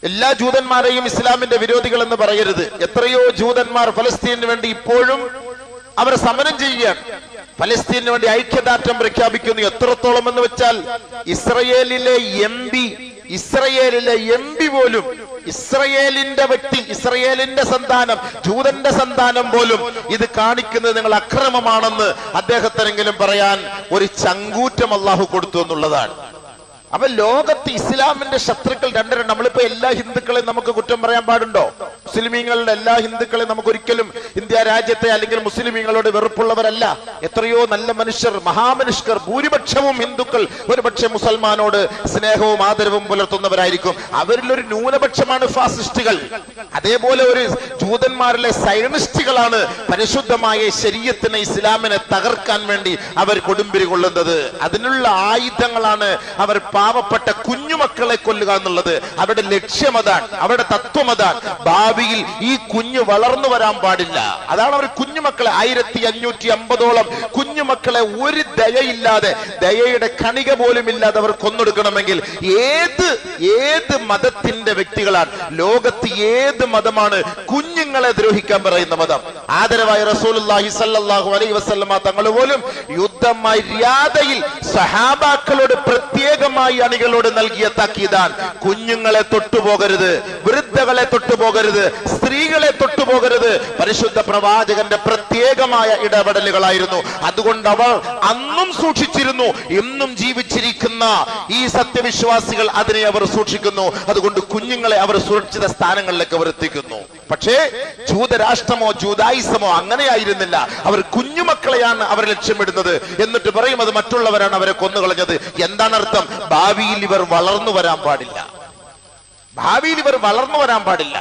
എല്ലാ ജൂതന്മാരെയും ഇസ്ലാമിന്റെ വിരോധികൾ എന്ന് പറയരുത്. എത്രയോ ജൂതന്മാർ ഫലസ്തീനു വേണ്ടി ഇപ്പോഴും അവർ സമരം ചെയ്യുകയാണ്. ഫലസ്തീനു വേണ്ടി ഐക്യദാർഢ്യം പ്രഖ്യാപിക്കുന്നു. എത്രത്തോളം എന്ന് വെച്ചാൽ ഇസ്രയേലിലെ എം പി പോലും, ഇസ്രയേലിന്റെ വ്യക്തി, ഇസ്രയേലിന്റെ സന്താനം, ജൂതന്റെ സന്താനം പോലും ഇത് കാണിക്കുന്നത് നിങ്ങൾ അക്രമമാണെന്ന് അദ്ദേഹത്തിനെങ്കിലും പറയാൻ ഒരു ചങ്കൂറ്റം അല്ലാഹു കൊടുത്തു എന്നുള്ളതാണ്. അപ്പൊ ലോകത്ത് ഇസ്ലാമിന്റെ ശത്രുക്കൾ രണ്ടര. നമ്മളിപ്പോ എല്ലാ ഹിന്ദുക്കളെയും നമുക്ക് കുറ്റം പറയാൻ പാടുണ്ടോ? മുസ്ലിമീങ്ങളുടെ എല്ലാ ഹിന്ദുക്കളെയും നമുക്ക് ഒരിക്കലും ഇന്ത്യ രാജ്യത്തെ അല്ലെങ്കിൽ മുസ്ലിമീങ്ങളോട് വെറുപ്പുള്ളവരല്ല. എത്രയോ നല്ല മനുഷ്യർ, മഹാമനുഷ്യർ, ഭൂരിപക്ഷവും ഹിന്ദുക്കൾ ഒരുപക്ഷെ മുസൽമാനോട് സ്നേഹവും ആദരവും പുലർത്തുന്നവരായിരിക്കും. അവരിലൊരു ന്യൂനപക്ഷമാണ് ഫാസിസ്റ്റുകൾ. അതേപോലെ ഒരു ജൂതന്മാരിലെ സൈനിസ്റ്റുകളാണ് പരിശുദ്ധമായ ശരീഅത്തിനെ, ഇസ്ലാമിനെ തകർക്കാൻ വേണ്ടി അവർ കൊടുമ്പിരി കൊള്ളുന്നത്. അതിനുള്ള ആയുധങ്ങളാണ് അവർ പാവപ്പെട്ട കുഞ്ഞുമക്കളെ കൊല്ലുക എന്നുള്ളത്. അവരുടെ ലക്ഷ്യം അതാണ്, അവരുടെ തത്വം അതാണ്. ഭാവിയിൽ ഈ കുഞ്ഞ് വളർന്നു വരാൻ പാടില്ല. അതാണ് അവർ കുഞ്ഞുമക്കളെ 1550ഓളം കുഞ്ഞുമക്കളെ ഒരു ദയയില്ലാതെ, ദയയുടെ കണിക പോലും ഇല്ലാതെ അവർ കൊന്നൊടുക്കണമെങ്കിൽ ഏത് മതത്തിന്റെ വ്യക്തികളാണ്, ലോകത്ത് ഏത് മതമാണ് കുഞ്ഞുങ്ങളെ ദ്രോഹിക്കാൻ പറയുന്ന മതം? ആദരവായ റസൂലുള്ളാഹി സ്വല്ലല്ലാഹു അലൈഹി വസല്ലമ തങ്ങൾ പോലും യുദ്ധമര്യാദയിൽ സഹാബാക്കളോട് പ്രത്യേകമായി അണികളോട് നൽകിയ താക്കീതാണ്, കുഞ്ഞുങ്ങളെ തൊട്ടുപോകരുത്, വൃദ്ധകളെ തൊട്ടുപോകരുത്, സ്ത്രീകളെ തൊട്ടുപോകരുത്. പരിശുദ്ധ പ്രവാചകന്റെ പ്രത്യേകമായ ഇടപെടലുകളായിരുന്നു. അതുകൊണ്ട് അവർ അന്നും സൂക്ഷിച്ചിരുന്നു. ഇന്നും ജീവിച്ചിരിക്കുന്ന ഈ സത്യവിശ്വാസികൾ അതിനെ അവർ സൂക്ഷിക്കുന്നു. അതുകൊണ്ട് കുഞ്ഞുങ്ങളെ അവർ സുരക്ഷിത സ്ഥാനങ്ങളിലേക്ക് അവർ എത്തിക്കുന്നു. പക്ഷേ ജൂതരാഷ്ട്രമോ ജൂതായിസമോ അങ്ങനെയായിരുന്നില്ല. അവർ കുഞ്ഞുമക്കളെയാണ് അവർ ലക്ഷ്യമിടുന്നത്. എന്നിട്ട് പറയും അത് മറ്റുള്ളവരാണ് അവരെ കൊന്നുകളഞ്ഞത്. എന്താണ് അർത്ഥം? ഭാവിയിൽ ഇവർ വളർന്നു വരാൻ പാടില്ല. ഭാവിയിൽ ഇവർ വളർന്നു വരാൻ പാടില്ല.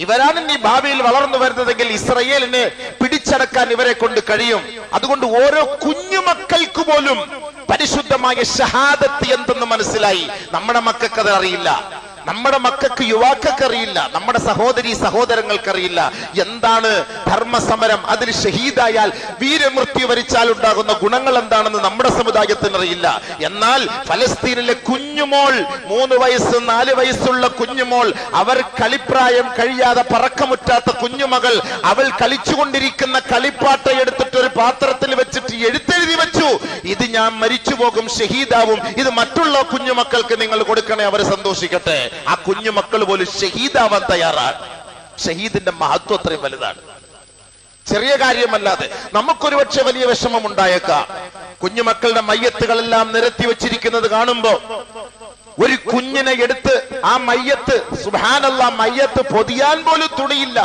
ഇവരാണ് ഇനി ഭാവിയിൽ വളർന്നു വരുന്നതെങ്കിൽ ഇസ്രയേലിനെ പിടിച്ചടക്കാൻ ഇവരെ കൊണ്ട് കഴിയും. അതുകൊണ്ട് ഓരോ കുഞ്ഞുമക്കൾക്ക് പോലും പരിശുദ്ധമായ ഷഹാദത്ത് എന്തെന്ന് മനസ്സിലായി. നമ്മുടെ മക്കൾക്ക് അത് അറിയില്ല, നമ്മുടെ മക്കൾക്ക് യുവാക്കൾക്ക് അറിയില്ല, നമ്മുടെ സഹോദരി സഹോദരങ്ങൾക്കറിയില്ല എന്താണ് ധർമ്മസമരം. അതിൽ ഷഹീദായാൽ, വീരമൃത്യു വരിച്ചാൽ ഉണ്ടാകുന്ന ഗുണങ്ങൾ എന്താണെന്ന് നമ്മുടെ സമുദായത്തിന് അറിയില്ല. എന്നാൽ ഫലസ്തീനിലെ കുഞ്ഞുമോൾ, 3 വയസ്സ് 4 വയസ്സുള്ള കുഞ്ഞുമോൾ, അവർ കളിപ്രായം കഴിയാതെ പറക്കമുറ്റാത്ത കുഞ്ഞുമകൾ, അവൾ കളിച്ചുകൊണ്ടിരിക്കുന്ന കളിപ്പാട്ട എടുത്തിട്ട് ഒരു പാത്രത്തിൽ വെച്ചിട്ട് എഴുത്തെഴുതി വെച്ചു, ഇത് ഞാൻ മരിച്ചു പോകും, ഷഹീദാവും, ഇത് മറ്റുള്ള കുഞ്ഞുമക്കൾക്ക് നിങ്ങൾ കൊടുക്കണേ, അവർ സന്തോഷിക്കട്ടെ. ആ കുഞ്ഞുമക്കൾ പോലും ഷഹീദാവാൻ തയ്യാറാണ്. ഷഹീദിന്റെ മഹത്വം അത്രയും വലുതാണ്, ചെറിയ കാര്യമല്ലാതെ. നമുക്കൊരു പക്ഷെ വലിയ വിഷമം ഉണ്ടായേക്കാം. കുഞ്ഞുമക്കളുടെ മയ്യത്തുകളെല്ലാം നിരത്തി വെച്ചിരിക്കുന്നത് കാണുമ്പോ ഒരു കുഞ്ഞിനെ എടുത്ത് ആ മയ്യത്ത്, സുബ്ഹാനല്ലാഹ്, മയ്യത്ത് പൊതിയാൻ പോലും തുണിയില്ല,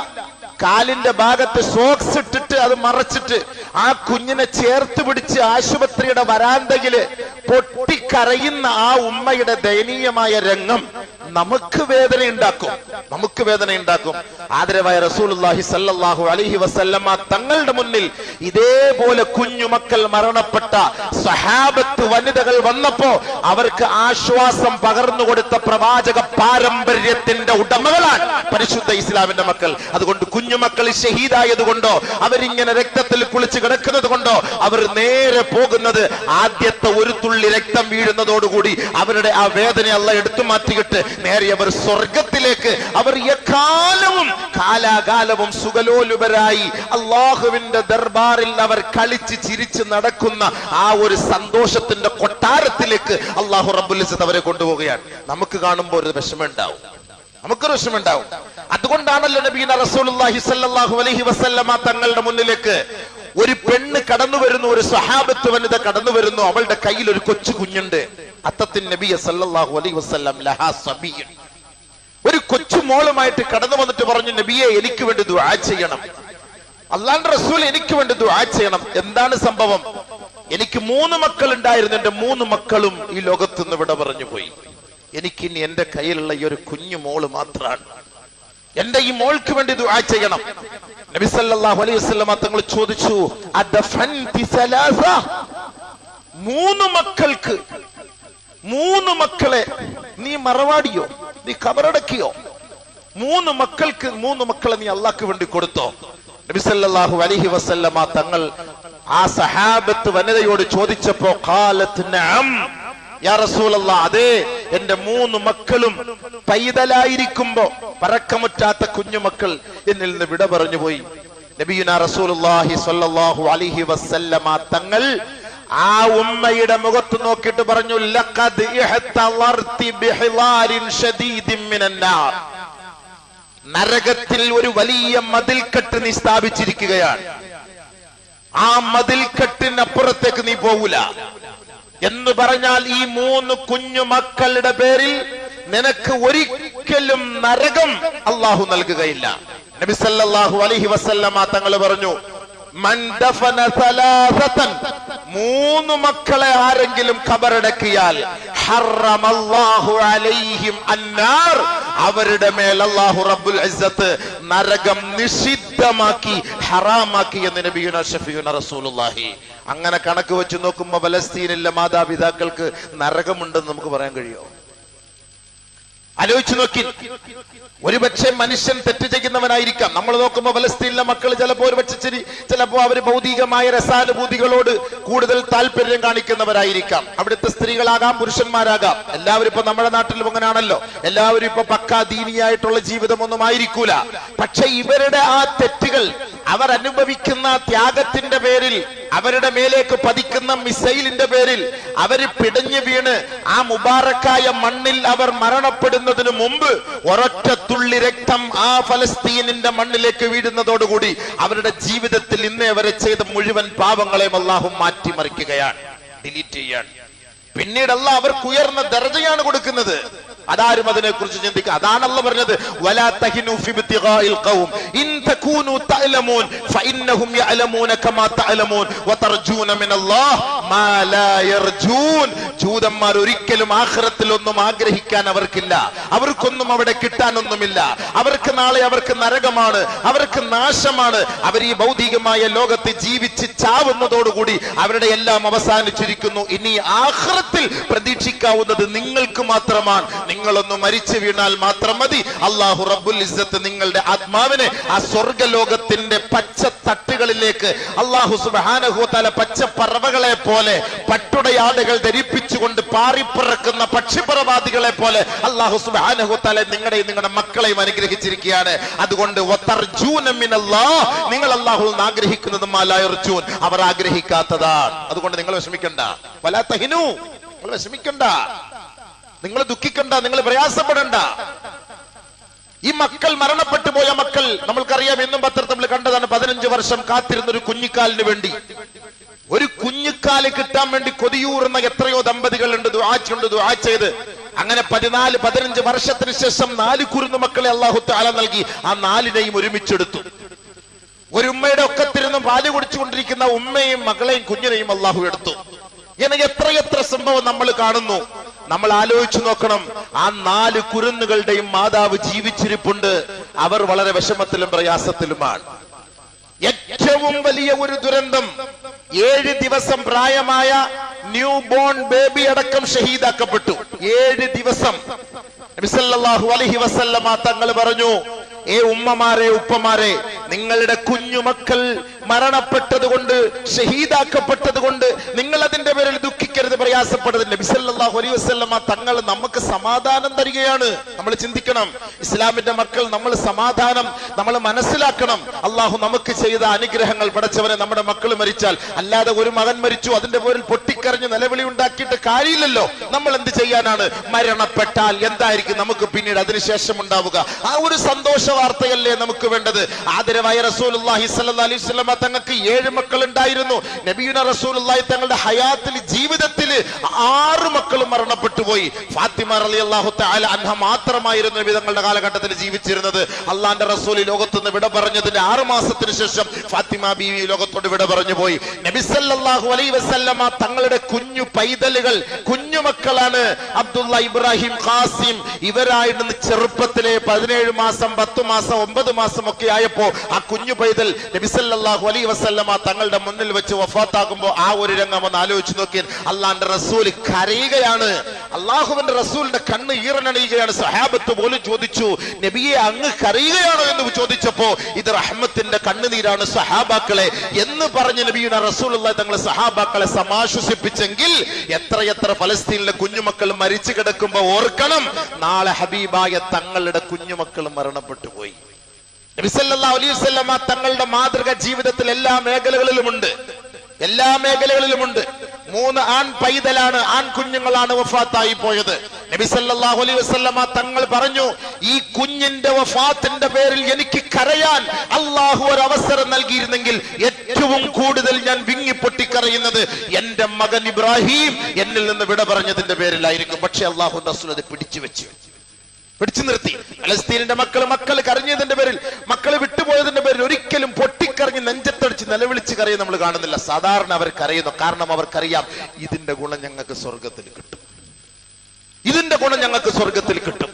കാലിന്റെ ഭാഗത്ത് സോക്സ് ഇട്ടിട്ട് അത് മറച്ചിട്ട് ആ കുഞ്ഞിനെ ചേർത്ത് പിടിച്ച് ആശുപത്രിയുടെ വരാന്തയില് പൊട്ടിക്കരയുന്ന ആ ഉമ്മയുടെ ദയനീയമായ രംഗം നമുക്ക് വേദനയുണ്ടാക്കും. ആദരവായ റസൂലുള്ളാഹി സ്വല്ലല്ലാഹു അലൈഹി വസല്ലമ തങ്ങളുടെ മുന്നിൽ ഇതേപോലെ കുഞ്ഞുമക്കൾ മരണപ്പെട്ട സ്വഹാബത്ത് വനിതകൾ വന്നപ്പോ അവർക്ക് ആശ്വാസം പകർന്നു കൊടുത്ത പ്രവാചക പാരമ്പര്യത്തിന്റെ ഉടമകളാണ് പരിശുദ്ധ ഇസ്ലാമിന്റെ മക്കൾ. അതുകൊണ്ട് കുഞ്ഞുമക്കൾ ഷഹീദായതുകൊണ്ടോ അവരിങ്ങനെ രക്തത്തിൽ കുളിച്ച് കിടക്കുന്നത് കൊണ്ടോ അവർ നേരെ പോകുന്നത് ആദ്യത്തെ ഒരു തുള്ളി രക്തം വീഴുന്നതോടുകൂടി അവരുടെ ആ വേദന അല്ലാഹു എടുത്തു മാറ്റിയിട്ട് നേരെ അവർ സ്വർഗത്തിലേക്ക്, അവർ എക്കാലവും കാലാകാലവും സുഖലോലുപരായി അള്ളാഹുവിന്റെ ദർബാറിൽ അവർ കളിച്ച് ചിരിച്ച് നടക്കുന്ന ആ ഒരു സന്തോഷത്തിന്റെ കൊട്ടാരത്തിലേക്ക് അള്ളാഹു റബ്ബുൽ ഇസ്സത്ത് അവരെ കൊണ്ടുപോവുകയാണ്. നമുക്ക് കാണുമ്പോൾ ഒരു വിഷമമുണ്ടാവും, നമുക്കൊരു വിഷമമുണ്ടാവും. അതുകൊണ്ടാണല്ലോ നബിയുന റസൂലുള്ളാഹി സ്വല്ലല്ലാഹു അലൈഹി വസല്ലമ തങ്ങളുടെ മുന്നിലേക്ക് ഒരു പെണ്ണ് കടന്നു വരുന്നു, ഒരു സ്വഹാബത്ത് വനിത കടന്നു വരുന്നു. അവളുടെ കയ്യിൽ ഒരു കൊച്ചു കുഞ്ഞുണ്ട്. അത്തത്തിൻ നബിയ സല്ലല്ലാഹു അലൈഹി വസല്ലം ലഹാ സബിയ്യൻ, ഒരു കൊച്ചു മോളുമായിട്ട് കടന്നു വന്നിട്ട് പറഞ്ഞു, നബിയെ എനിക്ക് വേണ്ടി ദുആ ചെയ്യണം, അല്ലാഹുവിന്റെ റസൂൽ എനിക്ക് വേണ്ടി ദുആ ചെയ്യണം. എന്താണ് സംഭവം? എനിക്ക് 3 മക്കൾ ഉണ്ടായിരുന്നു, എന്റെ 3 മക്കളും ഈ ലോകത്ത് നിന്ന് വിട പറഞ്ഞു പോയി. എനിക്കിനി എന്റെ കയ്യിലുള്ള ഈ ഒരു കുഞ്ഞു മോള് മാത്രമാണ്, എന്റെ ഈ മോൾക്ക് വേണ്ടി ദുആ ചെയ്യണം. നബി സല്ലല്ലാഹു അലൈഹി വസല്ലം തങ്ങൾ ചോദിച്ചു, അദഫൻതി സലാസ, 3 മക്കൾക്ക്, 3 മക്കളെ നീ മറവാടിയോ, നീ കബറടക്കിയോ? 3 മക്കൾക്ക് 3 മക്കളെ നീ അള്ളാഹ്ക്ക് വേണ്ടി കൊടുത്തോ? നബി സല്ലല്ലാഹു അലൈഹി വസല്ലം തങ്ങൾ ആ സഹാബത്ത് വനിതയോട് ചോദിച്ചപ്പോ ഖാലത്ത് നഅം, യാ റസൂലല്ലാഹ്, അതേ എന്റെ 3 മക്കളും പൈതലായിരിക്കുമ്പോ പറക്കമുറ്റാത്ത കുഞ്ഞുമക്കൾ എന്നിൽ നിന്ന് വിട പറഞ്ഞു പോയി. നബിയുനാ റസൂലുള്ളാഹി സ്വല്ലല്ലാഹു അലൈഹി വസല്ലമ തങ്ങൾ ആ ഉമ്മയുടെ മുഖത്ത് നോക്കിയിട്ട് പറഞ്ഞു, ലഖദ് ഇഹ്തളർതി ബിഹിലാരിൻ ശദീദിൻ മിനന്നാർ. നരകത്തിൽ ഒരു വലിയ മതിൽക്കെട്ട് നീ സ്ഥാപിച്ചിരിക്കുകയാണ്. ആ മതിൽക്കെട്ടിനപ്പുറത്തേക്ക് നീ പോകൂല എന്ന് പറഞ്ഞാൽ ഈ 3 കുഞ്ഞു മക്കളുടെ പേരിൽ നിനക്ക് ഒരിക്കലും നരകം അള്ളാഹു നൽകുകയില്ല. നബി സല്ലല്ലാഹു അലൈഹി വസല്ലമ തങ്ങൾ പറഞ്ഞു, മൻ ദഫന സലാസതൻ, 3 മക്കളെ ആരെങ്കിലും ഖബറടക്കിയാൽ ഹറമല്ലാഹു അലൈഹിം അന്നാർ, അവരുടെ മേൽ അല്ലാഹു റബ്ബുൽ ഇസ്സത്ത് നരകം നിഷിദ്ധമാക്കി, ഹറാമാക്കി എന്ന് നബിയുനാ ഷഫീഉന റസൂലുള്ളാഹി. അങ്ങനെ കണക്ക് വെച്ച് നോക്കുമ്പോൾ ഫലസ്തീനിലെ മാതാപിതാക്കൾക്ക് നരകമുണ്ടെന്ന് നമുക്ക് പറയാൻ കഴിയുമോ? ആലോചിച്ചു നോക്കി. ഒരുപക്ഷെ മനുഷ്യൻ തെറ്റ് ചെയ്യുന്നവനായിരിക്കാം. നമ്മൾ നോക്കുമ്പോൾ ഫലസ്തീനിലെ മക്കൾ ചിലപ്പോൾ ചിലപ്പോ അവര് ഭൗതികമായ രസാനുഭൂതികളോട് കൂടുതൽ താല്പര്യം കാണിക്കുന്നവരായിരിക്കാം. അവിടുത്തെ സ്ത്രീകളാകാം, പുരുഷന്മാരാകാം. എല്ലാവരും ഇപ്പൊ നമ്മുടെ നാട്ടിലും അങ്ങനെയാണല്ലോ. എല്ലാവരും ഇപ്പൊ പക്കാ ദീനിയായിട്ടുള്ള ജീവിതമൊന്നും ആയിരിക്കൂല. പക്ഷെ ഇവരുടെ ആ തെറ്റുകൾ, അവർ അനുഭവിക്കുന്ന ത്യാഗത്തിന്റെ പേരിൽ, അവരുടെ മേലേക്ക് പതിക്കുന്ന മിസൈലിന്റെ പേരിൽ അവര് പിടഞ്ഞു വീണ് ആ മുബാറക്കായ മണ്ണിൽ അവർ മരണപ്പെടുന്നതിന് മുമ്പ് ഒരൊറ്റ തുള്ളി രക്തം ആ ഫലസ്തീനിന്റെ മണ്ണിലേക്ക് വീഴുന്നതോടുകൂടി അവരുടെ ജീവിതത്തിൽ ഇന്നേ വരെ ചെയ്ത മുഴുവൻ പാപങ്ങളെയും അല്ലാഹു മാറ്റിമറിക്കുകയാണ്, ഡിലീറ്റ് ചെയ്യാണ്. പിന്നീട് അല്ലാഹു അവർക്ക് ഉയർന്ന ദർജയാണ് കൊടുക്കുന്നത്. അതാരും അതിനെ കുറിച്ച് ചിന്തിക്കുക. അതാണ് അല്ലാഹു പറഞ്ഞത്, വലാ തഹിനു ഫി ഇബ്തിഗാഇൽ ഖൗം ഇൻ തകൂനു തഅലമൂൻ ഫഇന്നഹും യഅലമൂന കമാ തഅലമൂൻ വതർജൂന മിനല്ലാഹ് മാ ലാ യർജൂൻ. ജൂതന്മാർ ഒരിക്കലും ആഖിറത്തിൽ ഒന്നും ആഗ്രഹിക്കാൻ അവർക്കില്ല. അവർക്കൊന്നും അവിടെ കിട്ടാനൊന്നുമില്ല. അവർക്ക് നാളെ അവർക്ക് നരകമാണ്, അവർക്ക് നാശമാണ്. അവർ ഈ ഭൗതികമായ ലോകത്ത് ജീവിച്ച് ചാവുന്നതോടുകൂടി അവരുടെ എല്ലാം അവസാനിച്ചിരിക്കുന്നു. ഇനി ആഖിറത്തിൽ പ്രതീക്ഷിക്കാവുന്നത് നിങ്ങൾക്ക് മാത്രമാണ്. നിങ്ങളൊന്ന് മരിച്ചു വീണാൽ മാത്രം മതി. അല്ലാഹു റബ്ബുൽ ഇസ്സത്ത് നിങ്ങളുടെ ആത്മാവിനെ ആ സ്വർഗലോകത്തിന്റെ പച്ച തട്ടുകളിലേക്ക് അല്ലാഹു സുബ്ഹാനഹു വ തആല പച്ച പറവകളെ പോലെ, പട്ടുടയാടുകൾ ധരിപ്പിച്ചുകൊണ്ട് പാറിപ്പറക്കുന്ന പക്ഷിപ്പറവാദികളെ പോലെ അല്ലാഹു സുബ്ഹാനഹു വ തആല നിങ്ങളുടെ മക്കളെയും അനുഗ്രഹിച്ചിരിക്കുകയാണ്. അതുകൊണ്ട് വതർജൂന മിനല്ലാഹ്, നിങ്ങൾ അല്ലാഹുവിൽ നിന്ന് ആഗ്രഹിക്കുന്നത് മാ ലാ യർജൂൻ, അവർ ആഗ്രഹിക്കാത്തതാണ്. അതുകൊണ്ട് നിങ്ങൾ വിഷമിക്കണ്ട. വലാ തഹിനു, നിങ്ങൾ വിഷമിക്കണ്ട, നിങ്ങൾ ദുഃഖിക്കണ്ട, നിങ്ങൾ പ്രയാസപ്പെടണ്ട. ഈ മക്കൾ, മരണപ്പെട്ടു പോയ മക്കൾ, നമ്മൾക്കറിയാം, എന്നും പത്രത്തിൽ നമ്മൾ കണ്ടതാണ്. 15 വർഷം കാത്തിരുന്ന ഒരു കുഞ്ഞിക്കാലിന് വേണ്ടി, ഒരു കുഞ്ഞിക്കാല് കിട്ടാൻ വേണ്ടി കൊതിയൂറുന്ന എത്രയോ ദമ്പതികളുണ്ട്. ദുആ ചെയ്ത് അങ്ങനെ 14-15 വർഷത്തിന് ശേഷം 4 കുരുന്നു മക്കളെ അല്ലാഹു തആല നൽകി. ആ 4നെയും ഒരുമിച്ചെടുത്തു. ഒരു ഉമ്മയുടെ ഒക്കത്തിരുന്ന് പാല് കുടിച്ചുകൊണ്ടിരിക്കുന്ന ഉമ്മയും മകളെയും കുഞ്ഞിനെയും അല്ലാഹു എടുത്തു. ഇങ്ങനെ എത്രയെത്ര സംഭവം നമ്മൾ കാണുന്നു. നമ്മൾ ആലോചിച്ചു നോക്കണം. ആ 4 കുരുന്നുകളുടെയും മാതാവ് ജീവിച്ചിരിപ്പുണ്ട്. അവർ വളരെ വിഷമത്തിലും പ്രയാസത്തിലുമാണ്. ഏറ്റവും വലിയ ഒരു ദുരന്തം, 7 ദിവസം പ്രായമായ ന്യൂ ബോൺ ബേബി അടക്കം ഷഹീദാക്കപ്പെട്ടു. 7 ദിവസം. നബി സല്ലല്ലാഹു അലൈഹി വസല്ലമ തങ്ങൾ പറഞ്ഞു, ഏ ഉമ്മമാരെ, ഉപ്പമാരെ, നിങ്ങളുടെ കുഞ്ഞുമക്കൾ മരണപ്പെട്ടത് കൊണ്ട്, ഷഹീദാക്കപ്പെട്ടത് കൊണ്ട് നിങ്ങൾ അതിന്റെ പേരിൽ ദുഃഖിക്കരുത്, പ്രയാസപ്പെടരുത്. നബി സല്ലല്ലാഹു അലൈഹി വസല്ലമ തങ്ങൾ നമുക്ക് സമാധാനം തരികയാണ്. നമ്മൾ ചിന്തിക്കണം, ഇസ്ലാമിന്റെ മക്കൾ, നമ്മൾ സമാധാനം നമ്മൾ മനസ്സിലാക്കണം. അള്ളാഹു നമുക്ക് ചെയ്ത അനുഗ്രഹങ്ങൾ. പടച്ചവനെ, നമ്മുടെ മക്കൾ മരിച്ചാൽ, അല്ലാതെ ഒരു മകൻ മരിച്ചു അതിന്റെ പേരിൽ പൊട്ടിക്കരഞ്ഞ് നിലവിളി ഉണ്ടാക്കിയിട്ട് കാര്യമില്ലല്ലോ. നമ്മൾ എന്ത് ചെയ്യാനാണ്? മരണപ്പെട്ടാൽ എന്തായിരിക്കും നമുക്ക് പിന്നീട് അതിനുശേഷം ഉണ്ടാവുക? ആ ഒരു സന്തോഷ വാർത്തയല്ലേ നമുക്ക് വേണ്ടത്. ആദരവായ റസൂലുള്ളാഹി സ്വല്ലല്ലാഹു അലൈഹി വസല്ലം തങ്ങൾക്ക് 7 മക്കൾ ഉണ്ടായിരുന്നു. നബിയുനാ റസൂലുള്ളാഹി തങ്ങളുടെ ഹയാത്തിൽ, ജീവിതത്തിൽ 6 മക്കളും മരണപ്പെട്ടു പോയി. ഫാത്തിമ റളിയല്ലാഹു തആല അൻഹ മാത്രമായിരുന്നു നബി തങ്ങളുടെ കാലഘട്ടത്തിൽ ജീവിച്ചിരുന്നത്. അള്ളാന്റെ റസൂൽ ലോകത്ത് നിന്ന് വിട പറഞ്ഞതിന്റെ 6 മാസത്തിന് ശേഷം ഫാത്തിമ ബീവി ലോകത്തോട് വിട പറഞ്ഞു പോയി. നബി സല്ലല്ലാഹു അലൈഹി വസല്ലമ തങ്ങളുടെ കുഞ്ഞു പൈതലുകൾ, കുഞ്ഞുമക്കളാണ് അബ്ദുള്ള, ഇബ്രാഹിം, ഖാസിം. ഇവരായിരുന്നു ചെറുപ്പത്തിലെ 17 മാസം, 10 മാസം, 9 മാസം ഒക്കെ ആയപ്പോ ആ കുഞ്ഞു പൈതൽ നബി സല്ലല്ലാഹു സല്ലല്ലാഹു അലൈഹി വസല്ലമ തങ്ങളുടെ മുന്നിൽ വെച്ച് വഫാത്താകുമ്പോൾ ആ ഒരു രംഗം ഒന്ന് ആലോചിച്ച് നോക്കിയാൽ അള്ളാന്റെ റസൂൽ കരയുകയാണ്. അള്ളാഹുവിന്റെ റസൂലിന്റെ കണ്ണ് ഈറനണിയുകയാണ്. സഹാബത്ത് പോലും ചോദിച്ചു, നബിയെ അങ്ങ് കരയുകയാണോ എന്ന് ചോദിച്ചപ്പോ ഇത് റഹ്മത്തിന്റെ കണ്ണുനീരാണ് സഹാബാക്കളെ എന്ന് പറഞ്ഞ് നബിയുടെ റസൂലുള്ളാഹി തങ്ങളെ സഹാബാക്കളെ സമാശ്വസിപ്പിച്ചെങ്കിൽ എത്രയെത്ര ഫലസ്തീനിലെ കുഞ്ഞുമക്കൾ മരിച്ചു കിടക്കുമ്പോ ഓർക്കണം, നാളെ ഹബീബായ തങ്ങളുടെ കുഞ്ഞുമക്കൾ മരണപ്പെട്ടു പോയി. നബി സല്ലല്ലാഹു അലൈഹി വസല്ലമ തങ്ങളുടെ മാതൃക ജീവിതത്തിൽ എല്ലാ മേഖലകളിലുമുണ്ട്. 3 ആൺ പൈതലാണ്, ആൺ കുഞ്ഞുങ്ങളാണ് വഫാത്തായി പോയത്. നബി സല്ലല്ലാഹു അലൈഹി വസല്ലമ തങ്ങൾ പറഞ്ഞു, ഈ കുഞ്ഞിന്റെ വഫാത്തിന്റെ പേരിൽ എനിക്ക് കരയാൻ അള്ളാഹു ഒരു അവസരം നൽകിയിരുന്നെങ്കിൽ ഏറ്റവും കൂടുതൽ ഞാൻ വിങ്ങിപ്പൊട്ടിക്കരയുന്നത് എന്റെ മകൻ ഇബ്രാഹിം എന്നിൽ നിന്ന് വിട പറഞ്ഞതിന്റെ പേരിലായിരിക്കും. പക്ഷെ അള്ളാഹു റസൂൽ അത് പിടിച്ചു നിർത്തി. ഫലസ്തീനിന്റെ മക്കൾ കരഞ്ഞതിന്റെ പേരിൽ, മക്കളെ വിട്ടുപോയതിന്റെ പേരിൽ ഒരിക്കലും പൊട്ടിക്കറിഞ്ഞ് നെഞ്ചത്തടിച്ച് നിലവിളിച്ച് കരയും നമ്മൾ കാണുന്നില്ല. സാധാരണ അവർ കരയുന്നു. കാരണം അവർക്കറിയാം ഇതിന്റെ ഗുണം ഞങ്ങൾക്ക് സ്വർഗത്തിൽ കിട്ടും.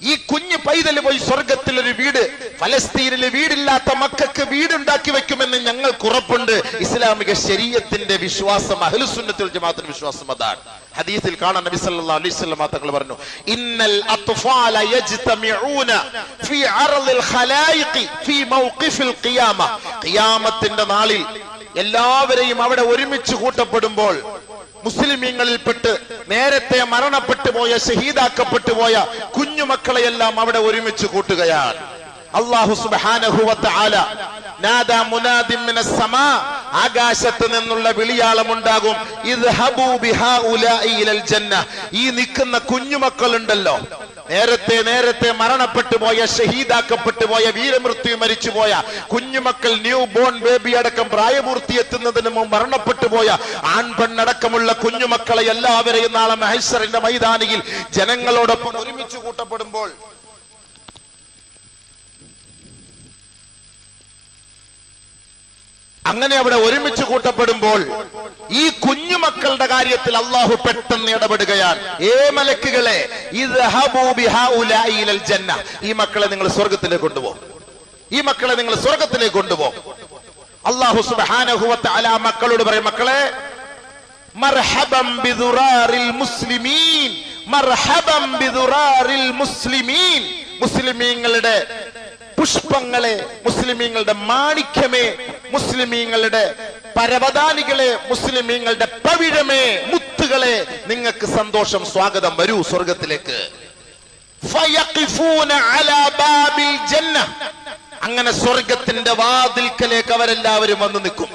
ഈ കുഞ്ഞു പൈതൽ പോയി സ്വർഗത്തിൽ ഒരു വീട്, ഫലസ്തീനിലെ വീടില്ലാത്ത മക്കൾക്ക് വീടുണ്ടാക്കി വെക്കുമെന്ന് ഞങ്ങൾക്ക് ഉറപ്പുണ്ട്. ഇസ്ലാമിക ശരീഅത്തിന്റെ വിശ്വാസം, അഹ്ലുസുന്നത്തുൽ ജമാഅത്തിന്റെ വിശ്വാസം അതാണ്. ഹദീസിൽ കാണാൻ നബി സല്ലല്ലാഹു അലൈഹി വസല്ലം തങ്ങൾ പറഞ്ഞു, ഇന്നൽ അത്ഫാല യജ്തമിഊന ഫീ അർളിൽ ഖലായിഖി ഫീ മൗഖിഫിൽ ഖിയാമ. ഖിയാമത്തിന്റെ നാളിൽ എല്ലാവരെയും അവിടെ ഒരുമിച്ച് കൂട്ടപ്പെടുമ്പോൾ മുസ്ലിമീങ്ങളിൽപ്പെട്ട് നേരത്തെ മരണപ്പെട്ടു പോയ, ഷഹീദാക്കപ്പെട്ടു പോയ കുഞ്ഞുമക്കളെയെല്ലാം അവിടെ ഒരുമിച്ച് കൂട്ടുകയാണ്. അല്ലാഹു സുബ്ഹാനഹു വ തആല നാദാ മുനാദിൻ മിനസ് സമാ, ആകാശത്ത് നിന്നുള്ള വിളിയാളമുണ്ടാകും, ഇദ്ഹബൂ ബിഹാഉലാഇ ഇലൽ ജന്ന. ഈ നിൽക്കുന്ന കുഞ്ഞുമക്കളുണ്ടല്ലോ, നേരത്തെ മരണപ്പെട്ടു പോയ, ഷഹീദാക്കപ്പെട്ടു പോയ, വീരമൃത്യു മരിച്ചുപോയ കുഞ്ഞുമക്കൾ, ന്യൂ ബോൺ ബേബി അടക്കം പ്രായപൂർത്തി എത്തുന്നതിന് മുമ്പ് മരണപ്പെട്ടു പോയ ആൺപെണ്ണടക്കമുള്ള കുഞ്ഞുമക്കളെ എല്ലാവരെയും നാളെ മഹ്ശറിന്റെ മൈതാനിയിൽ ജനങ്ങളോടൊപ്പം ഒരുമിച്ച് കൂട്ടപ്പെടുമ്പോൾ അങ്ങനെ അവിടെ ഒരുമിച്ച് കൂട്ടപ്പെടുമ്പോൾ ഈ കുഞ്ഞുമക്കളുടെ കാര്യത്തിൽ അള്ളാഹു പെട്ടെന്ന് ഇടപെടുകയാണ്. മലക്കുകളെ, ഇദ്ഹബൂ ബിഹാഉലാഇ ഇലൽ ജന്ന. ഈ മക്കളെ നിങ്ങൾ സ്വർഗ്ഗത്തിലേക്ക് കൊണ്ടുപോകും. അള്ളാഹു സുബ്ഹാനഹു വ തആല മക്കളോട് പറയും, മക്കളെ, മർഹബൻ ബിദുറാറിൽ മുസ്ലിമീൻ, മർഹബൻ ബിദുറാറിൽ മുസ്ലിമീൻ. മുസ്ലിമീങ്ങളുടെ പുഷ്പങ്ങളെ, മുസ്ലിമീങ്ങളുടെ മാണിക്യമേ, മുസ്ലിമീങ്ങളുടെ പരവതാനികളെ, മുസ്ലിമീങ്ങളുടെ പവിഴമേ, മുത്തുകളെ, നിങ്ങൾക്ക് സന്തോഷം, സ്വാഗതം, വരൂ സ്വർഗത്തിലേക്ക്. ഫയഖിഫൂന അലാ ബാബിൽ ജന്ന. അങ്ങനെ സ്വർഗത്തിന്റെ വാതിൽക്കലേക്ക് അവരെല്ലാവരും വന്നു നിൽക്കും.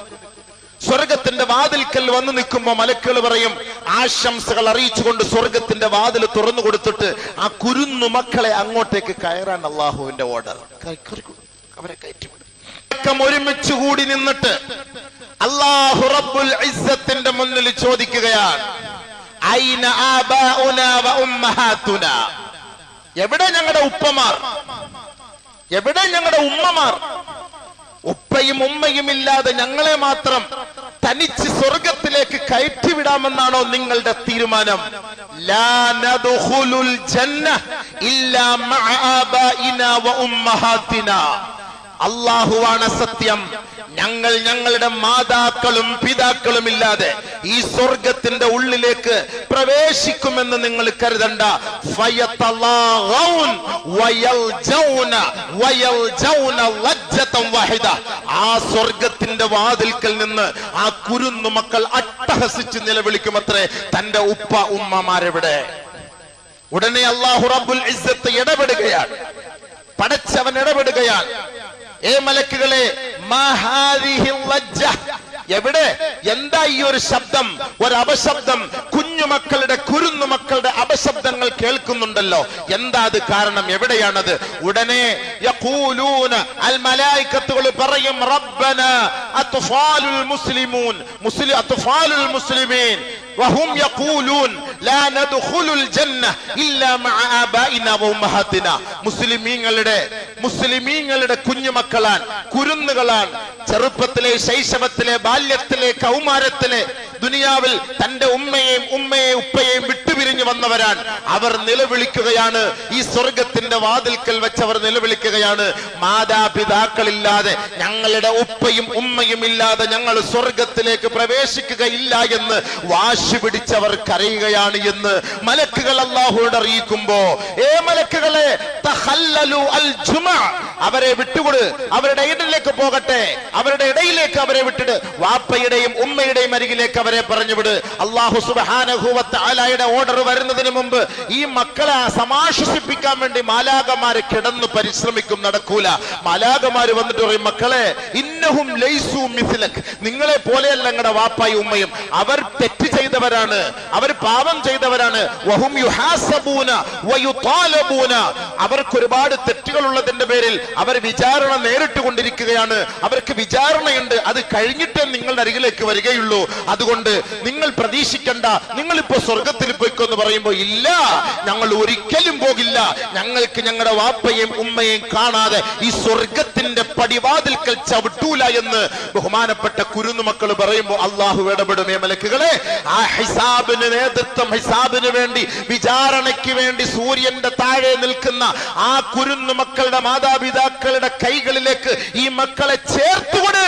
സ്വർഗത്തിന്റെ വാതിൽക്കൽ വന്നു നിൽക്കുമ്പോ മലക്കുകൾ പറയും, ആശംസകൾ അറിയിച്ചുകൊണ്ട് സ്വർഗത്തിന്റെ വാതിൽ തുറന്നു കൊടുത്തിട്ട് ആ കുരുന്നു മക്കളെ അങ്ങോട്ടേക്ക് കയറാൻ അള്ളാഹുവിന്റെ ഓർഡർ. അവരെ കയറ്റിവിടും. ഒരുമിച്ച് കൂടി നിന്നിട്ട് അല്ലാഹു റബ്ബുൽ ഇസ്സത്തിന്റെ മുന്നിൽ ചോദിക്കുകയാണ്, ഐന ആബാഉനാ വ ഉമ്മഹാതുനാ. എവിടെ ഞങ്ങളുടെ ഉപ്പമാർ, എവിടെ ഞങ്ങളുടെ ഉമ്മമാർ? ഉപ്പയും ഉമ്മയും ഇല്ലാതെ ഞങ്ങളെ മാത്രം തനിച്ച് സ്വർഗത്തിലേക്ക് കയറ്റിവിടാമെന്നാണോ നിങ്ങളുടെ തീരുമാനം? ലാ നദ്ഖുലുൽ ജന്ന ഇല്ലാ മഅ ആബാഇനാ വ ഉമ്മഹാതിനാ. അല്ലാഹുവാണ് സത്യം, ഞങ്ങൾ ഞങ്ങളുടെ മാതാക്കളും പിതാക്കളും ഇല്ലാതെ ഈ സ്വർഗത്തിന്റെ ഉള്ളിലേക്ക് പ്രവേശിക്കുമെന്ന് നിങ്ങൾ കരുതണ്ട. ആ സ്വർഗത്തിന്റെ വാതിൽക്കൽ നിന്ന് ആ കുരുന്നു മക്കൾ അട്ടഹസിച്ച് നിലവിളിക്കുമത്രേ, തന്റെ ഉപ്പ ഉമ്മമാരെവിടെ? ഉടനെ അല്ലാഹു റബ്ബുൽ ഇസ്സത്ത് ഇടപെടുകയാണ്, പടച്ചവൻ ഇടപെടുകയാണ്. മലക്കുകളെ, എവിടെ, എന്താ ഈ ഒരു ശബ്ദം, ഒരു അപശബ്ദം? കുഞ്ഞുമക്കളുടെ, കുരുന്നുമക്കളുടെ അപശബ്ദങ്ങൾ കേൾക്കുന്നുണ്ടല്ലോ, എന്താ അത് കാരണം? എവിടെയാണത്? ഉടനെ യഖൂലൂന, അൽ മലായികത്തുകൾ പറയും, റബ്ബനാ അത്ഫാലുൽ മുസ്ലിമൂൻ, അത്ഫാലുൽ മുസ്ലിമീൻ വഹും യഖൂലൂൻ ലാ നദ്ഖുലുൽ ജന്ന ഇല്ലാ മഅ ആബാഇനാ വ ഉമ്മഹാതിനാ. മുസ്ലിമീങ്ങളുടെ കുഞ്ഞുമക്കളാൻ, കുരുന്നുകളാൻ, ചെറുപ്പത്തിലെ, ശൈശവത്തിലെ, ബാല്യത്തിലെ, കൗമാരത്തിലെ ദുനിയാവിൽ തന്റെ ഉമ്മയെയും ഉപ്പയെയും വിട്ടുപിരിഞ്ഞു വന്നവരാണ്. അവർ നിലവിളിക്കുകയാണ്, ഈ സ്വർഗത്തിന്റെ വാതിൽക്കൽ വെച്ച് അവർ നിലവിളിക്കുകയാണ്, മാതാപിതാക്കളില്ലാതെ, ഞങ്ങളുടെ ഉപ്പയും ഉമ്മയും ഇല്ലാതെ ഞങ്ങൾ സ്വർഗത്തിലേക്ക് പ്രവേശിക്കുകയില്ല എന്ന് വാശി പിടിച്ചവർ കരയുകയാണ് എന്ന് മലക്കുകൾ അല്ലാഹുവോട് അറിയിക്കുമ്പോ, മലക്കുകളെ തഖല്ലലു അൽ ജുമഅ, അവരെ വിട്ടുകൊടു, അവരുടെ ഇടയിലേക്ക് പോകട്ടെ, അവരുടെ ഇടയിലേക്ക് അവരെ വിട്ടിട്, വാപ്പയുടെയും ഉമ്മയുടെയും അരികിലേക്ക് അവരെ പറഞ്ഞുവിട്. അല്ലാഹു സുബ്ഹാനഹു വ തആലയുടെ ഓർഡർ വരുന്നതിന് മുമ്പ് ഈ മക്കളെ സമാശ്വസിപ്പിക്കാൻ വേണ്ടി മാലാഖമാര് കിടന്ന് പരിശ്രമിക്കും, നടക്കൂല. മാലാഖമാര് വന്നിട്ട് പറയും, മക്കളെ ഇന്നഹും ലൈസു മിസ്ലക്, നിങ്ങളെ പോലെയല്ല നിങ്ങളുടെ വാപ്പായും ഉമ്മയും, അവർ തെറ്റ് ചെയ്തവരാണ്, അവർ പാപം ചെയ്തവരാണ്. വഹും യുഹാസബൂന വയുതാലബൂന, അവർക്ക് ഒരുപാട് തെറ്റുകൾ ഉള്ളതിന്റെ പേരിൽ അവർ വിചാരണ നേരിട്ട് കൊണ്ടിരിക്കുകയാണ്, അവർക്ക് വിചാരണയുണ്ട്, അത് കഴിഞ്ഞിട്ടേ നിങ്ങളുടെ അരികിലേക്ക് വരികയുള്ളൂ. അതുകൊണ്ട് നിങ്ങൾ പ്രതീക്ഷിക്കണ്ട, നിങ്ങളിപ്പോ സ്വർഗത്തിൽ പോയിക്കൊന്ന് പറയുമ്പോ, ഇല്ല, ഞങ്ങൾ ഒരിക്കലും പോകില്ല, ഞങ്ങൾക്ക് ഞങ്ങളുടെ വാപ്പയും ഉമ്മയും കാണാതെ ഈ സ്വർഗത്തിന്റെ പടിവാതിൽക്കൽ ചവിട്ടൂല എന്ന് ബഹുമാനപ്പെട്ട കുരുന്നു മക്കൾ പറയുമ്പോ അള്ളാഹു ഇടപെടുമേ മലക്കുകളെ. ആ ഹിസാബിന് നേതൃത്വം, ഹിസാബിന് വേണ്ടി, വിചാരണയ്ക്ക് വേണ്ടി സൂര്യന്റെ താഴെ നിൽക്കുന്ന ആ കുരുന്നു മക്കളുടെ മാതാപിതാക്കളുടെ കൈകളിലേക്ക് ഈ മക്കളെ ചേർത്തുകൊണ്ട്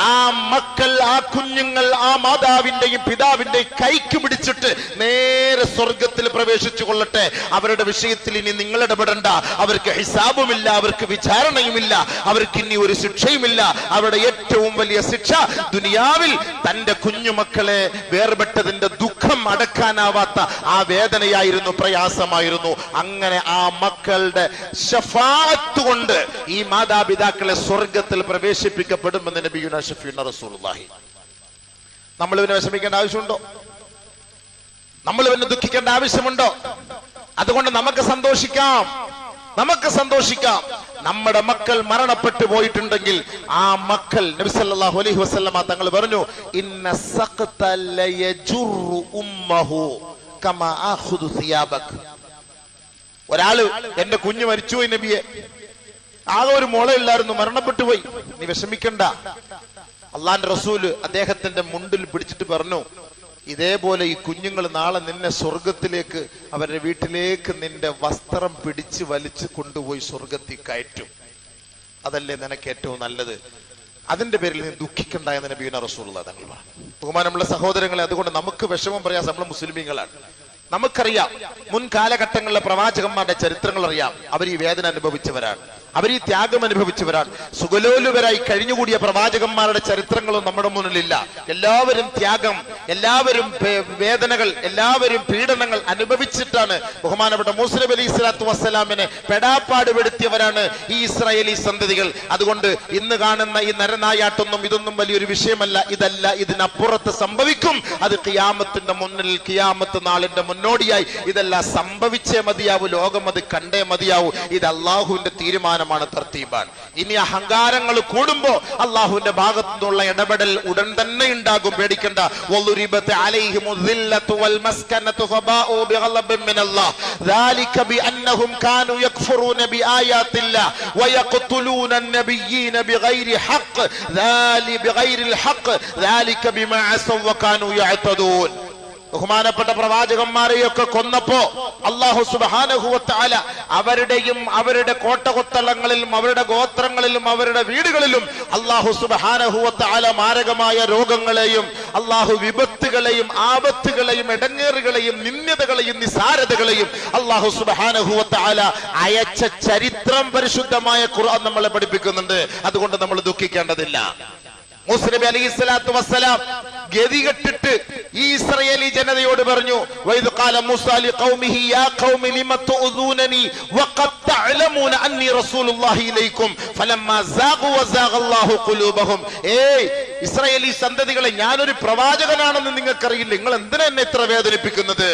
ആ മക്കൾ, ആ കുഞ്ഞുങ്ങൾ ആ മാതാവിന്റെയും പിതാവിന്റെയും കൈക്ക് പിടിച്ചിട്ട് നേരെ സ്വർഗത്തിൽ പ്രവേശിച്ചു കൊള്ളട്ടെ. അവരുടെ വിഷയത്തിൽ ഇനി നിങ്ങൾ ഇടപെടണ്ട, അവർക്ക് ഹിസാബുമില്ല, അവർക്ക് വിചാരണയുമില്ല, അവർക്ക് ഇനി ഒരു ശിക്ഷയുമില്ല. അവരുടെ ഏറ്റവും വലിയ ശിക്ഷ ദുനിയാവിൽ തന്റെ കുഞ്ഞുമക്കളെ വേർപെട്ടതിന്റെ ദുഃഖം അടക്കാനാവാത്ത ആ വേദനയായിരുന്നു, പ്രയാസമായിരുന്നു. അങ്ങനെ ആ മക്കളുടെ ശഫാഅത്ത് കൊണ്ട് ഈ മാതാപിതാക്കളെ സ്വർഗത്തിൽ പ്രവേശിപ്പിക്കപ്പെടുമെന്ന് നബിയുനാ ശഫീഉനാ റസൂലുള്ളാഹി. നമ്മൾ ഇവനെ വിഷമിക്കേണ്ട ആവശ്യമുണ്ടോ? നമ്മൾ ഇവനെ ദുഃഖിക്കേണ്ട ആവശ്യമുണ്ടോ? അതുകൊണ്ട് നമുക്ക് സന്തോഷിക്കാം, നമുക്ക് സന്തോഷിക്കാം. നമ്മുടെ മക്കൾ മരണപ്പെട്ടു പോയിട്ടുണ്ടെങ്കിൽ ആ മക്കൾ, നബി സല്ലല്ലാഹു അലൈഹി വസല്ലമ തങ്ങൾ പറഞ്ഞു, ഇന്ന സഖത ലയജുറു ഉമ്മഹു കമാ ആഖുദു സിയാബക്. ഒരാള്, എന്റെ കുഞ്ഞ് മരിച്ചുപോയി നബിയെ, ആകെ ഒരു മോളയില്ലായിരുന്നു, മരണപ്പെട്ടു പോയി, നീ വിഷമിക്കണ്ട. അള്ളാന്റെ റസൂല് അദ്ദേഹത്തിന്റെ മുണ്ടിൽ പിടിച്ചിട്ട് പറഞ്ഞു, ഇതേപോലെ ഈ കുഞ്ഞുങ്ങൾ നാളെ നിന്നെ സ്വർഗത്തിലേക്ക്, അവരുടെ വീട്ടിലേക്ക് നിന്റെ വസ്ത്രം പിടിച്ച് വലിച്ചു കൊണ്ടുപോയി സ്വർഗത്തിൽ കയറ്റും. അതല്ലേ നിനക്ക് ഏറ്റവും നല്ലത്. അതിന്റെ പേരിൽ നീ ദുഃഖിക്കണ്ട എന്ന് നബിയുനാ റസൂലുള്ളാഹി തങ്ങൾ പറഞ്ഞു. ബഹുമാനമുള്ള സഹോദരങ്ങളെ, അതുകൊണ്ട് നമുക്ക് വിഷമം പ്രയാസം, നമ്മൾ മുസ്ലിമീങ്ങളാണ്, നമുക്കറിയാം, മുൻ കാലഘട്ടങ്ങളിലെ പ്രവാചകന്മാരുടെ ചരിത്രങ്ങൾ അറിയാം. അവർ ഈ വേദന അനുഭവിച്ചവരാണ്, അവർ ഈ ത്യാഗം അനുഭവിച്ചവരാണ്. സുഖലോലുപരായി കഴിഞ്ഞുകൂടിയ പ്രവാചകന്മാരുടെ ചരിത്രങ്ങളും നമ്മുടെ മുന്നിലില്ല. എല്ലാവരും ത്യാഗം, എല്ലാവരും വേദനകൾ, എല്ലാവരും പീഡനങ്ങൾ അനുഭവിച്ചിട്ടാണ് ബഹുമാനപ്പെട്ട മൂസ നബി അലൈഹി സ്വലാത്തു വസ്സലാമിനെ പെടാപ്പാട് പെടുത്തിയവരാണ് ഈ ഇസ്രായേലി സന്തതികൾ. അതുകൊണ്ട് ഇന്ന് കാണുന്ന ഈ നരനായാട്ടൊന്നും ഇതൊന്നും വലിയൊരു വിഷയമല്ല. ഇതല്ല, ഇതിനപ്പുറത്ത് സംഭവിക്കും. അത് ഖിയാമത്തിന്റെ മുന്നിൽ, ഖിയാമത്ത് നാളിന്റെ മുന്നോടിയായി ഇതെല്ലാം സംഭവിച്ചേ മതിയാവൂ. ലോകം അത് കണ്ടേ മതിയാവൂ. ഇത് അള്ളാഹുവിന്റെ തീരുമാനമാണ്, തർത്തീബാണ്. ഇനി അഹങ്കാരങ്ങൾ കൂടുമ്പോ അള്ളാഹുവിന്റെ ഭാഗത്തു നിന്നുള്ള ഇടപെടൽ ഉടൻ തന്നെ ഉണ്ടാകും, പേടിക്കണ്ട. വളുരിബത അലൈഹിമു ദില്ലതു വൽ മസ്കനതു ഫബാഉ ബിഗളബിൻ മിനല്ലാഹ് ദാലിക ബിഅന്നഹും കാനൂ യക്ഫുറൂന ബിആയാത്തില്ലാഹ് വയഖ്തുലൂന അൻ-നബിയ്യീന ബിഗൈരി ഹഖ് ബിഗൈരിൽ ഹഖ് ദാലിക ബിമാ അസവ വകാനൂ യഅ്തദൂൻ. ബഹുമാനപ്പെട്ട പ്രവാചകന്മാരെയൊക്കെ കൊന്നപ്പോ അല്ലാഹു സുബ്ഹാനഹു വ തആല അവരുടെയും അവരുടെ കോട്ടകൊത്തളങ്ങളിലും അവരുടെ ഗോത്രങ്ങളിലും അവരുടെ വീടുകളിലും അല്ലാഹു സുബ്ഹാനഹു വ തആല മാരകമായ രോഗങ്ങളെയും അല്ലാഹു വിപത്തുകളെയും ആപത്തുകളെയും ഇടങ്ങേറുകളെയും നിന്ദ്യതകളെയും നിസാരതകളെയും അല്ലാഹു സുബ്ഹാനഹു വ തആല അയച്ച ചരിത്രം പരിശുദ്ധമായ ഖുർആൻ നമ്മളെ പഠിപ്പിക്കുന്നുണ്ട്. അതുകൊണ്ട് നമ്മൾ ദുഃഖിക്കേണ്ടതില്ല. മൂസ നബി അലൈഹി സ്വലാത്തു വസ്സലാം ഗതികെട്ടിട്ട് ഈ ഇസ്രായേലി ജനതയോട് പറഞ്ഞു, വൈദ് ഖാല മൂസ ലിഖൗമിഹി യാ ഖൗമി ലിമ തുഉദൂനനി വഖദ് തഅലമൂന അന്നി റസൂലുള്ളാഹി ഇലൈക്കും ഫലമ്മാ സാഖു വസാഖല്ലാഹു ഖുലൂബഹും. ഇസ്രായേലി സന്തതികളെ, ഞാനൊരു പ്രവാചകനാണെന്ന് നിങ്ങൾക്കറിയില്ല, നിങ്ങൾ എന്തിനാ എന്നെ ഇത്ര വേദനിപ്പിക്കുന്നത്?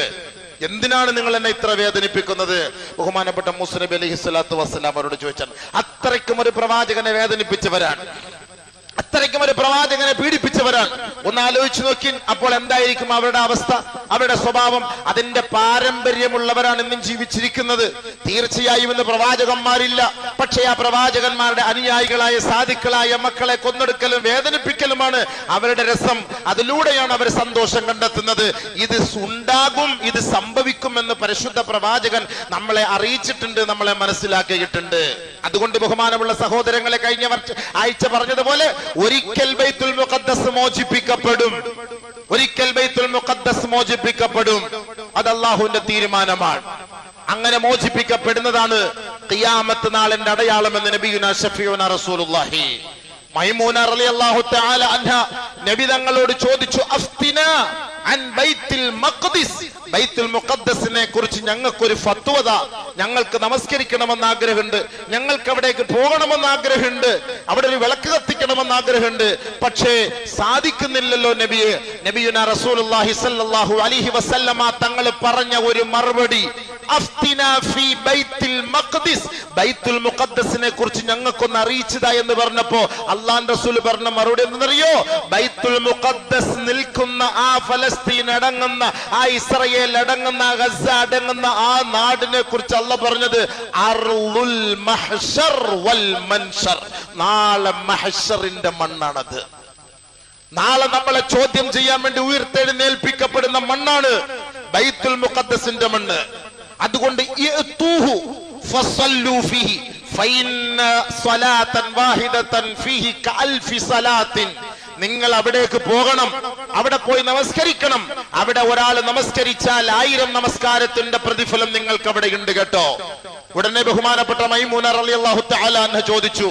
എന്തിനാണ് നിങ്ങൾ എന്നെ ഇത്ര വേദനിപ്പിക്കുന്നത്? ബഹുമാനപ്പെട്ട മൂസ നബി അലൈഹി സ്വലാത്തു വസ്സലാം അവരോട് ചോദിച്ചാൽ, അത്രയ്ക്കും ഒരു പ്രവാചകനെ വേദനിപ്പിച്ചവരാണ്. അത്രയ്ക്കും ഒരു പ്രവാചകനെ പീഡിപ്പിച്ചവരാണ്. ഒന്ന് ആലോചിച്ചു നോക്കി. അപ്പോൾ എന്തായിരിക്കും അവരുടെ അവസ്ഥ, അവരുടെ സ്വഭാവം? അതിന്റെ പാരമ്പര്യമുള്ളവരാണ് ഇന്നും ജീവിച്ചിരിക്കുന്നത്. തീർച്ചയായും ഇന്ന് പ്രവാചകന്മാരില്ല. പക്ഷേ ആ പ്രവാചകന്മാരുടെ അനുയായികളായ സാധുക്കളായ മക്കളെ കൊന്നെടുക്കലും വേദനിപ്പിക്കലുമാണ് അവരുടെ രസം. അതിലൂടെയാണ് അവർ സന്തോഷം കണ്ടെത്തുന്നത്. ഇത് ഉണ്ടാകും, ഇത് സംഭവിക്കുമെന്ന് പരിശുദ്ധ പ്രവാചകൻ നമ്മളെ അറിയിച്ചിട്ടുണ്ട്, നമ്മളെ മനസ്സിലാക്കിയിട്ടുണ്ട്. അതുകൊണ്ട് ബഹുമാനമുള്ള സഹോദരങ്ങളെ, കഴിഞ്ഞ ആഴ്ച പറഞ്ഞതുപോലെ ഒരിക്കൽ ബൈത്തുൽ മുഖദ്ദസ് മോചിപ്പിക്കപ്പെടും, ഒരിക്കൽ ബൈത്തുൽ മുഖദ്ദസ് മോചിപ്പിക്കപ്പെടും. അത് അല്ലാഹുവിന്റെ തീരുമാനമാണ്. അങ്ങനെ മോചിപ്പിക്കപ്പെടുന്നതാണ് ഖിയാമത്ത് നാളിന്റെ അടയാളം എന്ന് നബിയുനാ ശഫീഉനാ റസൂലുള്ളാഹി മൈമൂന റളിയല്ലാഹു തആല അൻഹ നബി തങ്ങളോട് ചോദിച്ചു, അഫ്തിനാ അൻ ബൈത്തുൽ മഖ്ദിസ്, ബൈത്തുൽ മുഖദ്ദസിനെ കുറിച്ച് ഞങ്ങൾക്കൊരു ഫത്വത, ഞങ്ങൾക്ക് നമസ്കരിക്കണമെന്ന് ആഗ്രഹമുണ്ട്, ഞങ്ങൾക്ക് അവിടേക്ക് പോകണമെന്ന് ആഗ്രഹമുണ്ട്, അവിടെ ഒരു വിളക്ക് കത്തിക്കണമെന്ന് ആഗ്രഹമുണ്ട്, പക്ഷേ സാധിക്കുന്നില്ലല്ലോ നബിയെ. നബിയുനാ റസൂലുള്ളാഹി സ്വല്ലല്ലാഹു അലൈഹി വസല്ലമ തങ്ങൾ പറഞ്ഞ ഒരു മറുപടി, അഫ്തിനാ ഫീ ബൈത്തുൽ മഖ്ദിസ്, ബൈത്തുൽ മുഖദ്ദസിനെ കുറിച്ച് ഞങ്ങൾക്കൊന്ന് അറിയിച്ചതാ എന്ന് പറഞ്ഞപ്പോ അല്ലാഹുവിന്റെ റസൂൽ പറഞ്ഞ മറുപടി എന്തെന്നറിയോ? ബൈത്തുൽ മുഖദ്ദസ് നിൽക്കുന്ന ആ ഫലസ്തീൻ അടങ്ങുന്ന, ആ ഇസ്രായേൽ അടങ്ങുന്ന, ഗസ അടങ്ങുന്ന ആ നാടിനെ കുറിച്ച് അല്ലാഹ് പറഞ്ഞത് അർളുൽ മഹ്ശർ വൽ മൻശർ, നാളെ മഹ്ശറിന്റെ മണ്ണാണത്. നാളെ നമ്മളെ ചോദ്യം ചെയ്യാൻ വേണ്ടി ഉയർത്തെഴുന്നേൽപ്പിക്കപ്പെടുന്ന മണ്ണാണ് ബൈത്തുൽ മുഖദ്ദസിന്റെ മണ്ണ്. അതുകൊണ്ട് നിങ്ങൾ അവിടേക്ക് പോകണം, അവിടെ പോയി നമസ്കരിക്കണം. അവിടെ ഒരാൾ നമസ്കരിച്ചാൽ 1000 നമസ്കാരത്തിന്റെ പ്രതിഫലം നിങ്ങൾക്ക് അവിടെ ഉണ്ട് കേട്ടോ. ഉടനെ ബഹുമാനപ്പെട്ട മൈമൂന റളിയല്ലാഹു തആല അൻഹ ചോദിച്ചു,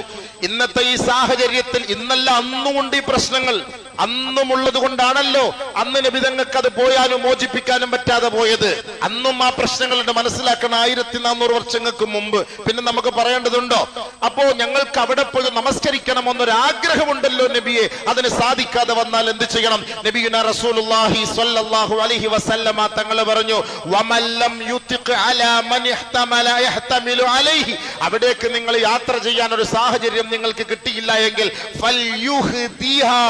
ഇന്നത്തെ ഈ സാഹചര്യത്തിൽ, ഇന്നല്ല അന്നുമുണ്ട് ഈ പ്രശ്നങ്ങൾ, അന്നുമുള്ളത് കൊണ്ടാണല്ലോ അന്ന് നബി തങ്ങൾക്ക് അത് പോയാലും മോചിപ്പിക്കാനും പറ്റാതെ പോയത്. അന്നും ആ പ്രശ്നങ്ങളുണ്ട്, മനസ്സിലാക്കണം. 1400 വർഷങ്ങൾക്ക് മുമ്പ്. പിന്നെ നമുക്ക് പറയേണ്ടതുണ്ടോ? അപ്പോ ഞങ്ങൾക്ക് അവിടെ പോയി നമസ്കരിക്കണമെന്നൊരാഗ്രഹമുണ്ടല്ലോ നബിയെ, അതിന് സാധിക്കാതെ വന്നാൽ എന്ത് ചെയ്യണം? നബിയുനാ റസൂലുള്ളാഹി സ്വല്ലല്ലാഹു അലൈഹി വസല്ലമ തങ്ങൾ പറഞ്ഞു, വമല്ലം യുതിഖ് അലാ മൻ ഇഹ്തമല യഹ്തമിലു അലൈഹി, അവിടേക്ക് നിങ്ങൾ യാത്ര ചെയ്യാൻ ഒരു സാഹചര്യം നിങ്ങൾക്ക് കിട്ടിയില്ല എങ്കിൽ ഫൽയുഹ്ദിഹാ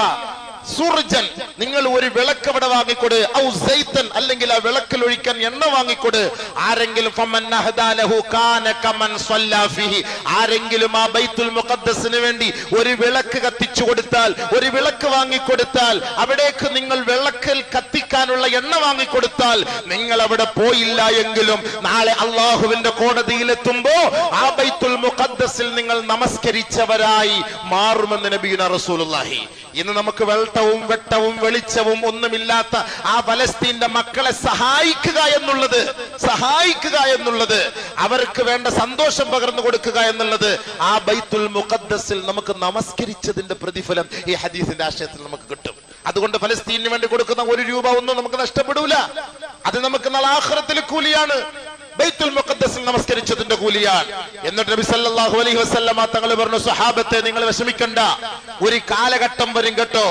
സുർജൻ, നിങ്ങൾ ഒരു വിളക്ക് അവിടെ വാങ്ങിക്കൊട്, ഔ സൈതൻ, അല്ലെങ്കിൽ ആ വിളക്കിൽ ഒഴിക്കാൻ എണ്ണ വാങ്ങിക്കൊട്. ആരെങ്കിലും ഫമൻ അഹ്ദാലഹു കാന കമൻ സ്വല്ലാ ഫീഹി, ആരെങ്കിലും ആ ബൈത്തുൽ മുഖദ്ദസിന് വേണ്ടി ഒരു വിളക്ക് കത്തിച്ചു കൊടുത്താൽ, ഒരു വിളക്ക് വാങ്ങിക്കൊടുത്താൽ, അവിടേക്ക് നിങ്ങൾ വിളക്കിൽ കത്തിക്കാനുള്ള എണ്ണ വാങ്ങിക്കൊടുത്താൽ, നിങ്ങൾ അവിടെ പോയില്ല എങ്കിലും നാളെ അള്ളാഹുവിന്റെ കോടതിയിലെത്തുമ്പോ ആ ബൈത്തുൽ മുഖദ്ദസിൽ നിങ്ങൾ നമസ്കരിച്ചവരായി മാറുമെന്ന് നബിയുനാ റസൂലുള്ളാഹി. ഇന്ന് നമുക്ക് വെട്ടവും വെളിച്ചവും ഒന്നുമില്ലാത്ത ആ ഫലസ്തീന്റെ മക്കളെ സഹായിക്കുക എന്നുള്ളത്, അവർക്ക് വേണ്ട സന്തോഷം പകർന്നു കൊടുക്കുക എന്നുള്ളത്, ആ ബൈത്തുൽ മുഖദ്ദസിൽ നമുക്ക് നമസ്കരിച്ചതിന്റെ പ്രതിഫലം ഈ ഹദീസിന്റെ ആശയത്തിൽ നമുക്ക് കിട്ടും. അതുകൊണ്ട് ഫലസ്തീനു വേണ്ടി കൊടുക്കുന്ന 1 രൂപ ഒന്നും നമുക്ക് നഷ്ടപ്പെടൂല. അത് നമുക്ക് നാളെ ആഖിറത്തിൽ കൂലിയാണ്. ബൈത്തുൽ മുഖദ്ദസിൽ നമസ്കരിച്ചതിന്റെ കൂലിയാണ്. എന്നിട്ട് നബി സല്ലല്ലാഹു അലൈഹി വസല്ലമ തങ്ങൾ പറഞ്ഞു, സ്വഹാബത്തെ നിങ്ങൾ വിഷമിക്കണ്ട, ഒരു കാലഘട്ടം വരും കേട്ടോ,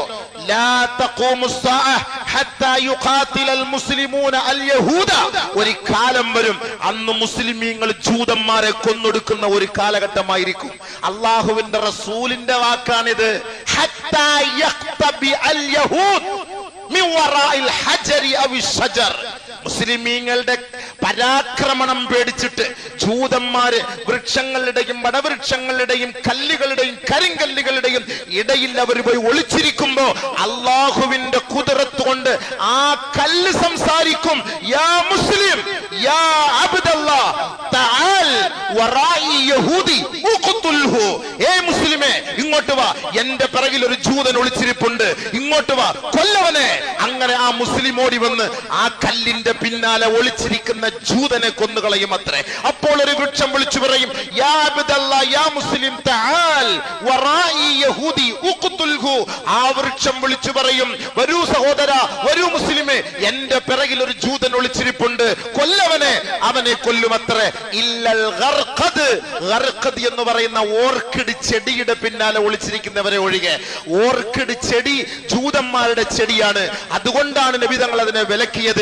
ലാ തഖൂമുസ്സാഅ ഹത്താ യുഖാതിലൽ മുസ്ലിമൂന അൽ യഹൂദ, ഒരു കാലം വരും അന്ന് മുസ്ലിമീങ്ങൾ ജൂതന്മാരെ കൊന്നൊടുക്കുന്ന ഒരു കാലഘട്ടമായിരിക്കും. അല്ലാഹുവിന്റെ റസൂലിന്റെ വാക്കാണിത്. ഹത്താ യഖ്തബി അൽ യഹൂദ് മിൻ വറാഇൽ ഹജരി അവി ഷജർ, മുസ്ലിമീങ്ങളുടെ പരാക്രമണം പേടിച്ചിട്ട് ജൂതന്മാര് വൃക്ഷങ്ങളുടെയും വടവൃക്ഷങ്ങളുടെയും കല്ലുകളുടെയും കരിങ്കല്ലുകളുടെയും ഇടയിൽ അവർ പോയി ഒളിച്ചിരിക്കുമ്പോ അള്ളാഹുവിന്റെ കുദറത്ത് കൊണ്ട് ആ കല്ല് സംസാരിക്കും, യാ മുസ്ലിം യാ അബ്ദല്ലാഹ് തആൽ വറായി യഹൂദി ഉഖ്തുൽഹു, ഏ മുസ്ലിമേ ഇങ്ങോട്ട് വാ, എന്റെ പിറകിൽ ഒരു ജൂതൻ ഒളിച്ചിരിപ്പുണ്ട്, ഇങ്ങോട്ട് വാ, കൊല്ലവനെ. അങ്ങനെ ആ മുസ്ലിം ഓടി വന്ന് ആ കല്ലിന്റെ പിന്നാലെ ഒളിച്ചിരിക്കുന്ന ജൂതനെ കൊന്നുകളയും അത്രേ. അപ്പോൾ ഒരു വൃക്ഷം വിളിച്ചു പറയും, യാ അബ്ദല്ലാഹ് യാ മുസ്ലിം തആൽ വറായി യഹൂദി ഉഖ്തുൽഹു, ആ വൃക്ഷം വിളിച്ചു പറയും, വരൂ സഹോദര, വരൂ മുസ്ലിമേ, എന്റെ പിറകിൽ ഒരു ജൂതൻ ഒളിച്ചിരിപ്പുണ്ട്, കൊല്ലവനെ, അവനെ കൊല്ലുമത്രേ. ഇല്ലൽ ഗർഖദ്, ഗർഖദ് എന്ന് പറയുന്ന ഓർക്കിഡ് ചെടിയുടെ പിന്നാലെ ഒളിച്ചിരിക്കുന്നവരെ ഒഴികെ. ഓർക്കിഡ് ചെടി ജൂതന്മാരുടെ ചെടിയാണ്. അതുകൊണ്ടാണ് നബി തങ്ങൾ അതിനെ വിലക്കിയത്.